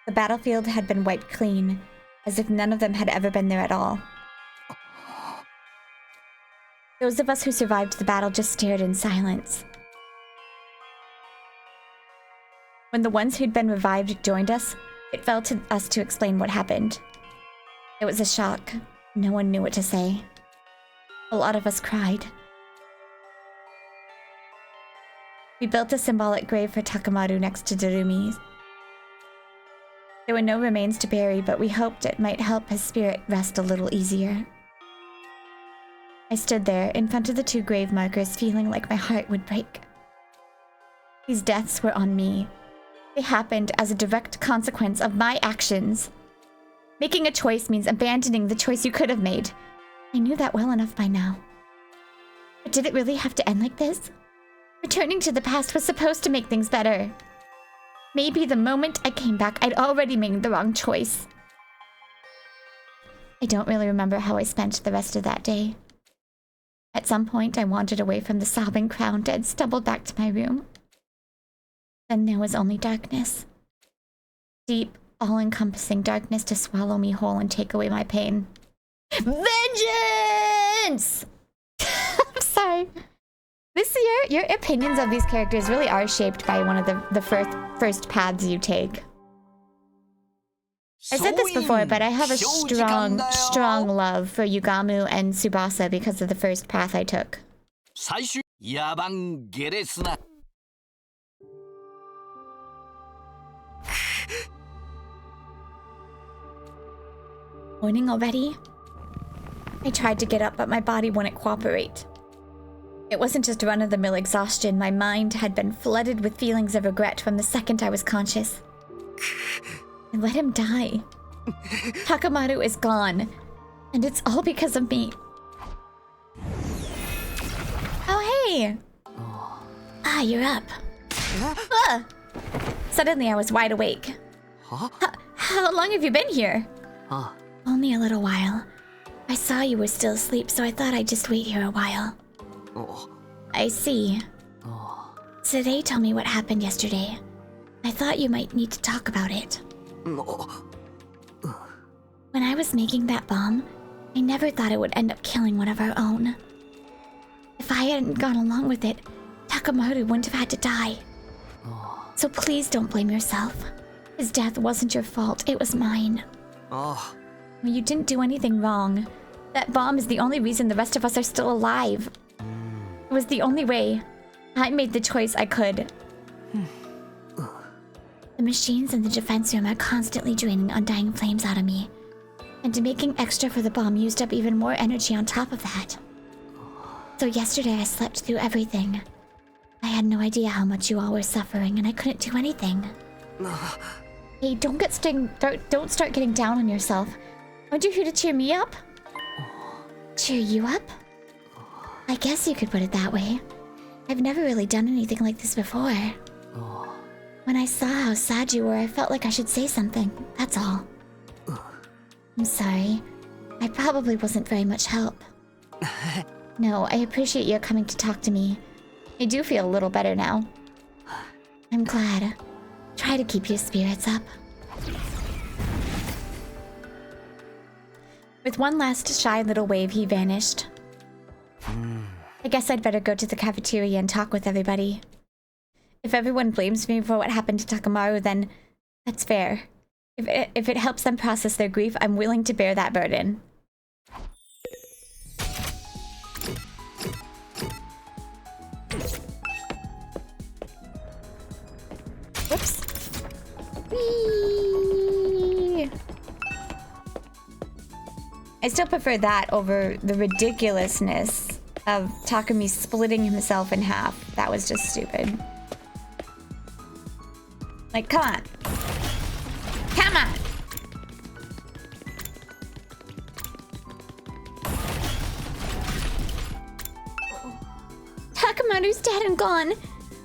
The battlefield had been wiped clean, as if none of them had ever been there at all. Those of us who survived the battle just stared in silence. When the ones who'd been revived joined us, it fell to us to explain what happened. It was a shock. No one knew what to say. A lot of us cried. We built a symbolic grave for Takamaru next to Darumi's. There were no remains to bury, but we hoped it might help his spirit rest a little easier. I stood there, in front of the two grave markers, feeling like my heart would break. These deaths were on me. They happened as a direct consequence of my actions. Making a choice means abandoning the choice you could have made. I knew that well enough by now. But did it really have to end like this? Returning to the past was supposed to make things better. Maybe the moment I came back, I'd already made the wrong choice. I don't really remember how I spent the rest of that day. At some point, I wandered away from the sobbing crowd and stumbled back to my room. Then there was only darkness. Deep, all-encompassing darkness to swallow me whole and take away my pain. Vengeance! I'm sorry. This year, your opinions of these characters really are shaped by one of the first paths you take. I said this before, but I have a strong, strong love for Yugamu and Tsubasa because of the first path I took. Morning already? I tried to get up, but my body wouldn't cooperate. It wasn't just run-of-the-mill exhaustion. My mind had been flooded with feelings of regret from the second I was conscious. I let him die. Takamaru is gone, and it's all because of me. Oh, hey! Ah, you're up. Ah! Suddenly, I was wide awake. How long have you been here? Only a little while. I saw you were still asleep, so I thought I'd just wait here a while. I see. Today told me what happened yesterday. I thought you might need to talk about it. When When I was making that bomb, I never thought it would end up killing one of our own. If I hadn't gone along with it, Takamaru wouldn't have had to die. So please don't blame yourself. His death wasn't your fault, it was mine.あ Well, you didn't do anything wrong. That bomb is the only reason the rest of us are still alive. It was the only way. I made the choice I could. The machines in the defense room are constantly draining undying flames out of me. And making extra for the bomb used up even more energy on top of that. So yesterday I slept through everything. I had no idea how much you all were suffering, and I couldn't do anything. Hey, don't start getting down on yourself. Aren't you here to cheer me up? Cheer you up? I guess you could put it that way. I've never really done anything like this before. When I saw how sad you were, I felt like I should say something, that's all. I'm sorry. I probably wasn't very much help. No, I appreciate you coming to talk to me. I do feel a little better now. I'm glad. Try to keep your spirits up. With one last shy little wave, he vanished. I guess I'd better go to the cafeteria and talk with everybody. If everyone blames me for what happened to Takamaru, then that's fair. If it helps them process their grief, I'm willing to bear that burden. Whoops. Whee! I still prefer that over the ridiculousness of Takumi splitting himself in half. That was just stupid. Like, come on. Come on! Takamaru's dead and gone.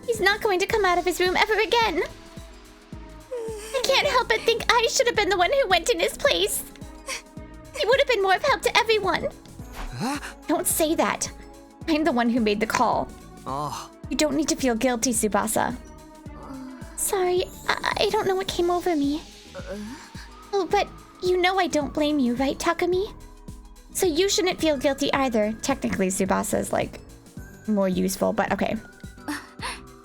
He's not going to come out of his room ever again. I can't help but think I should have been the one who went in his place. He would have been more of help to everyone. Don't say that. I'm the one who made the call. Oh. You don't need to feel guilty, Tsubasa. Sorry, I don't know what came over me. Oh, but you know I don't blame you, right, Takumi? So you shouldn't feel guilty either. Technically, Tsubasa is, like, more useful, but okay.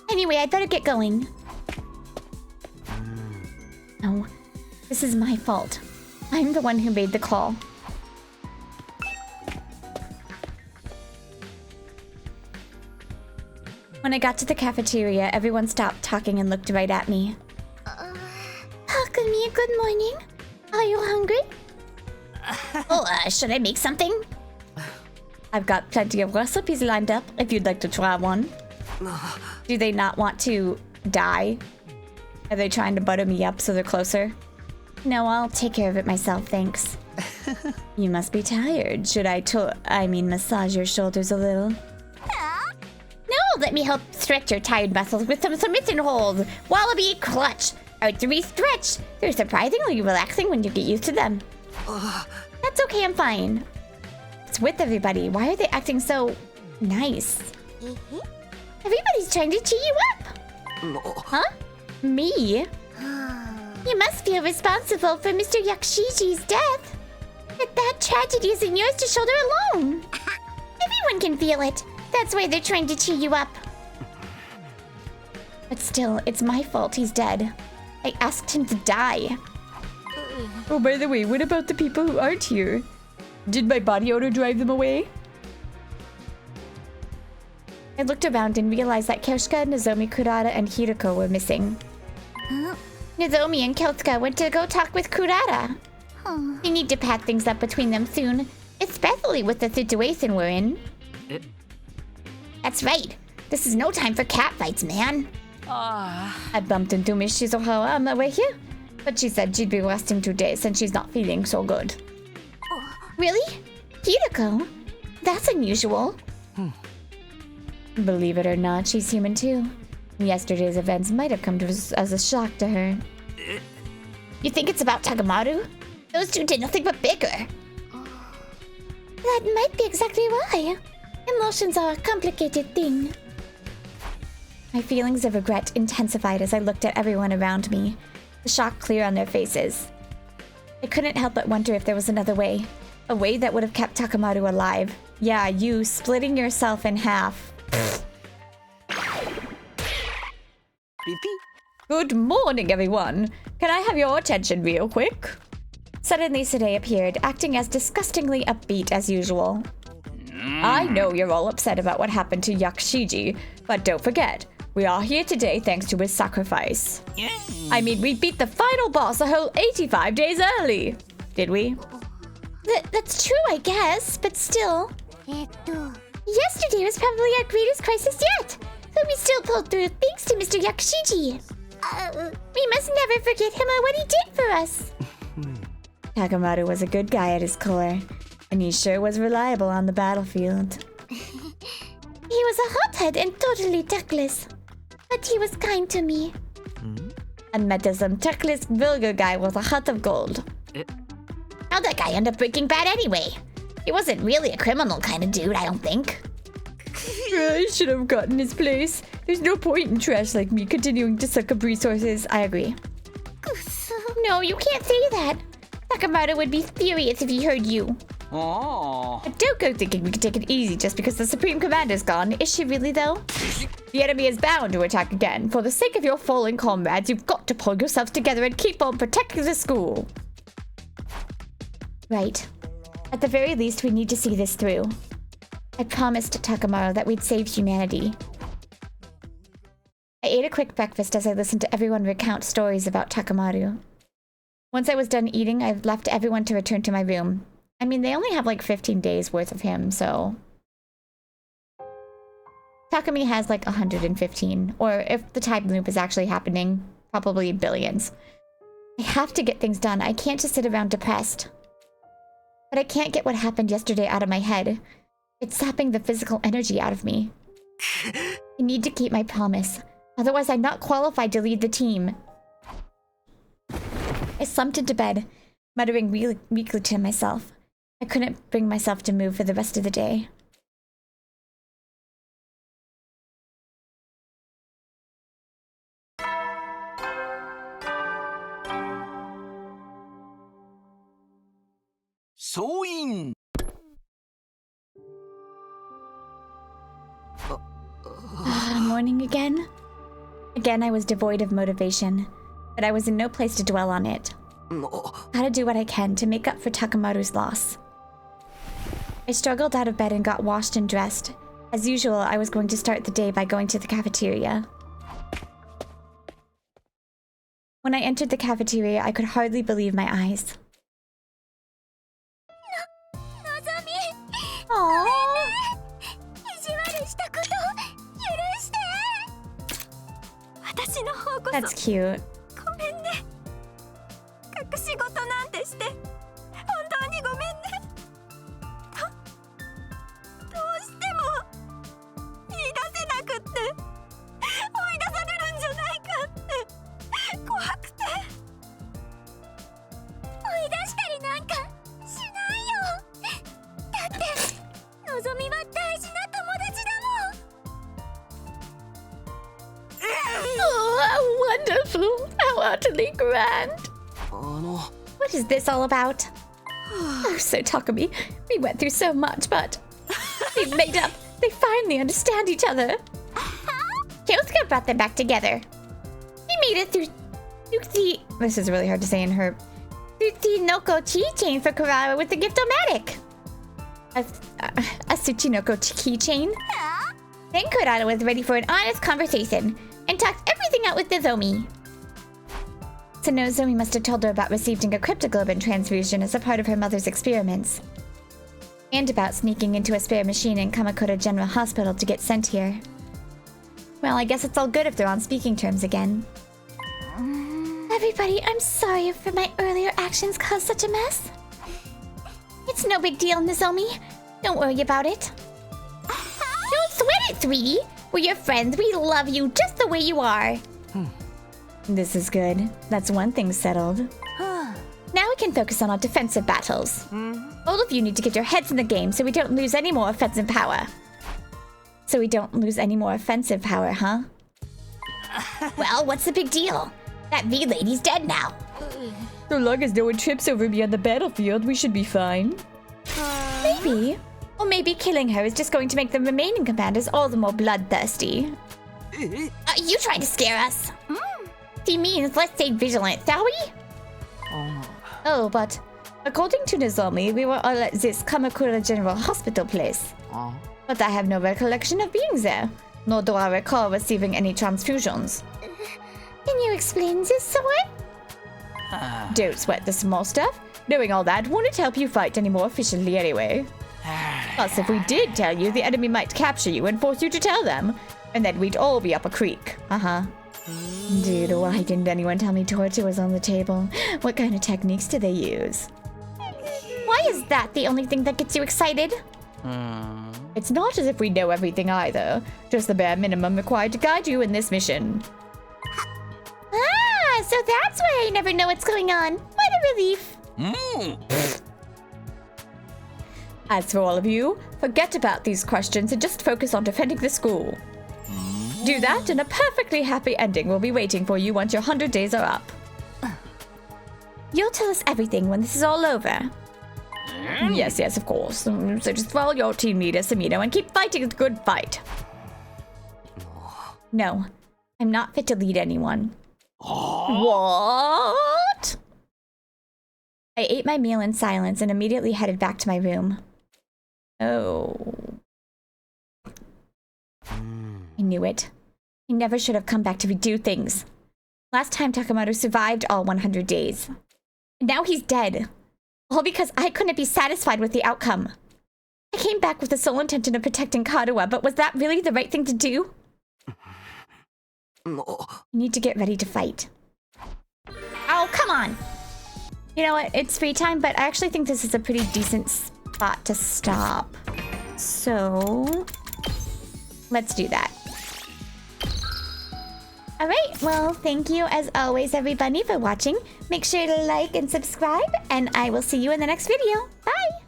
Anyway, I'd better get going. No, this is my fault. I'm the one who made the call. When I got to the cafeteria, everyone stopped talking and looked right at me. Takumi, good morning. Are you hungry? Should I make something? I've got plenty of recipes lined up if you'd like to try one. Do they not want to die? Are they trying to butter me up so they're closer? No, I'll take care of it myself, thanks. You must be tired. Should I massage your shoulders a little? No, let me help stretch your tired muscles with some submission holds. Wallaby clutch. Archery stretch. They're surprisingly relaxing when you get used to them. That's okay, I'm fine. It's with everybody. Why are they acting so nice? Everybody's trying to cheer you up. Huh? Me? You must feel responsible for Mr. Yakushiji's death. But that tragedy isn't yours to shoulder alone. Everyone can feel it. That's why they're trying to cheer you up. But still, it's my fault he's dead. I asked him to die. Oh, by the way, what about the people who aren't here? Did my body odor drive them away? I looked around and realized that Kyoshika, Nozomi, Kurata, and Hiroko were missing. Nozomi and Kyoshika went to go talk with Kurata. They need to patch things up between them soon, especially with the situation we're in. That's right. This is no time for catfights, man. I bumped into Miss Shizuhara on the way here, but she said she'd be resting today since she's not feeling so good. Really? Hiroko? That's unusual. Believe it or not, she's human too. Yesterday's events might have come as a shock to her. You think it's about Takamaru? Those two did nothing but bicker. That might be exactly why. Emotions are a complicated thing. My feelings of regret intensified as I looked at everyone around me, the shock clear on their faces. I couldn't help but wonder if there was another way. A way that would have kept Takamaru alive. Yeah, you splitting yourself in half. Good morning, everyone. Can I have your attention real quick? Suddenly, Sade appeared, acting as disgustingly upbeat as usual. I know you're all upset about what happened to Yakshiji, but don't forget, we are here today thanks to his sacrifice. I mean, we beat the final boss a whole 85 days early. Did we? That's true, I guess, but still. Yesterday was probably our greatest crisis yet, but we still pulled through thanks to Mr. Yakshiji. We must never forget him or what he did for us. Takamaru was a good guy at his core, and he sure was reliable on the battlefield. He was a hothead and totally tactless, but he was kind to me. And Metasm tactless vulgar guy was a heart of gold. How'd that guy end up Breaking Bad anyway? He wasn't really a criminal kind of dude, I don't think. I should have gotten his place. There's no point in trash like me continuing to suck up resources. I agree. No, you can't say that. Takamaru would be furious if he heard you. But don't go thinking we can take it easy just because the Supreme Commander's gone. Is she really, though? The enemy is bound to attack again. For the sake of your fallen comrades, you've got to pull yourselves together and keep on protecting the school. Right. At the very least, we need to see this through. I promised Takamaru that we'd save humanity. I ate a quick breakfast as I listened to everyone recount stories about Takamaru. Once I was done eating, I left everyone to return to my room. I mean, they only have like 15 days worth of him, so... Takumi has like 115, or if the time loop is actually happening, probably billions. I have to get things done. I can't just sit around depressed. But I can't get what happened yesterday out of my head. It's sapping the physical energy out of me. I need to keep my promise. Otherwise, I'm not qualified to lead the team. I slumped into bed, muttering really weakly to myself. I couldn't bring myself to move for the rest of the day. Morning again? Again, I was devoid of motivation, but I was in no place to dwell on it. Gotta do what I can to make up for Takamaru's loss. I struggled out of bed and got washed and dressed. As usual, I was going to start the day by going to the cafeteria. When I entered the cafeteria, I could hardly believe my eyes. That's cute. Wonderful! How utterly grand! What is this all about? Oh, so Takumi, we went through so much, but we made up. They finally understand each other. Kyosuke brought them back together. We made it through the... This is really hard to say in her... Through the Noko keychain for Kurara with the Gift-O-Matic. A Tsuchinoko keychain? Then Kurara was ready for an honest conversation and talked everything out with Nozomi. So Nozomi must have told her about receiving a cryptoglobin transfusion as a part of her mother's experiments. And about sneaking into a spare machine in Kamakura General Hospital to get sent here. Well, I guess it's all good if they're on speaking terms again. Everybody, I'm sorry for my earlier actions caused such a mess. It's no big deal, Nozomi. Don't worry about it. Don't sweat it, sweetie. We're your friends. We love you just the way you are. This is good. That's one thing settled. Now we can focus on our defensive battles. All of you need to get your heads in the game so we don't lose any more offensive power. Well, what's the big deal? That V lady's dead now. So long as no one trips over me on the battlefield, we should be fine. Maybe. Or maybe killing her is just going to make the remaining commanders all the more bloodthirsty. You trying to scare us? He means let's stay vigilant, shall we? Oh, but according to Nozomi, we were all at this Kamakura General Hospital place. But I have no recollection of being there, nor do I recall receiving any transfusions. Can you explain this, sword? Don't sweat the small stuff. Knowing all that wouldn't help you fight any more efficiently anyway. Plus, if we did tell you, the enemy might capture you and force you to tell them. And then we'd all be up a creek. Dude, why didn't anyone tell me torture was on the table? What kind of techniques do they use? Why is that the only thing that gets you excited? It's not as if we know everything either. Just the bare minimum required to guide you in this mission. Ah, so that's why I never know what's going on. What a relief. As for all of you, forget about these questions and just focus on defending the school. Do that, and a perfectly happy ending will be waiting for you once your 100 days are up. You'll tell us everything when this is all over. Yes, of course. So just follow your team leader, Samino, and keep fighting the good fight. No, I'm not fit to lead anyone. What? I ate my meal in silence and immediately headed back to my room. Oh. I knew it. I never should have come back to redo things. Last time Takemoto survived all 100 days. And now he's dead. All because I couldn't be satisfied with the outcome. I came back with the sole intention of protecting Kadoa, but was that really the right thing to do? I need to get ready to fight. Oh, come on. You know what? It's free time, but I actually think this is a pretty decent spot to stop. So, let's do that. Alright, well, thank you as always, everybody, for watching. Make sure to like and subscribe, and I will see you in the next video. Bye!